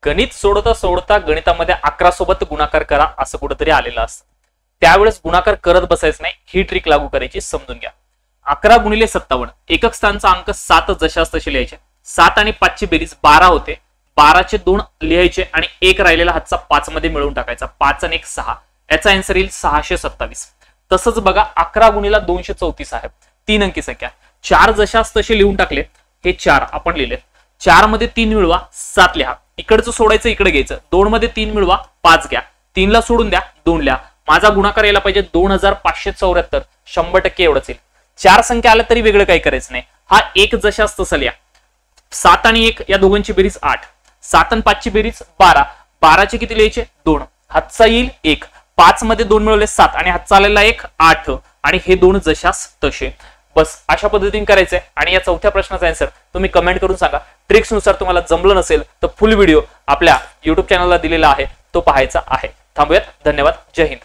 गणित सोडता सोडता गणितामध्ये 11 सोबत गुणाकार करा असं कुठेतरी आलेलं असतं, त्यावेळेस गुणाकार करत बसायचं नाही, ही ट्रिक लागू करायची, समजून घ्या. 11 गुणिले 57, एकक स्थानचा अंक 7 जशास तसे लिहायचे. 7 आणि 5 ची बेरीज 12 होते. 12चे 2 लिहायचे आणि एक राहिलेला हातचा 5 मध्ये मिळवून टाकायचा. 5 आणि 1 6, याचा आन्सर येईल 627. तसंच बघा 11 गुणिले 234 आहे, 3 अंकी संख्या. 4 जशास तसे लिहून टाकले, हे 4 आपण लिहिले. 4 मध्ये 3 मिळवा, 7 लिहा. इकडचं सोडायचं, इकडे घ्यायचं. 2 मध्ये 3 मिळवा, 5 घ्या. 3 ला सोडून द्या, 2 लिहा. माझा गुणाकार यायला पाहिजे 2574. 100% एवढंच येईल. 4 संख्या आल्या तरी वेगळं काही करायचं नाही. हा एक जशास तसा लिहा. 7 आणि 1 या दोघांची बेरीज 8. 7 आणि 5 ची बेरीज 12. 12चे किती लिहायचे? 2. हातचा येईल 1. 5 मध्ये 2 मिळवले 7 आणि हातचा आलेला 1 8 आणि हे 2 जशास तसे. बस अशा पद्धतीने करायचंय. आणि या चौथ्या प्रश्नाचा आन्सर तुम्ही कमेंट करून सांगा. ट्रिक्स नुसार तुम्हाला जमलं नसेल तर फुल व्हिडिओ आपल्या युट्यूब चॅनलला दिलेला आहे, तो पाहायचा आहे. थांबूयात. धन्यवाद. जय हिंद.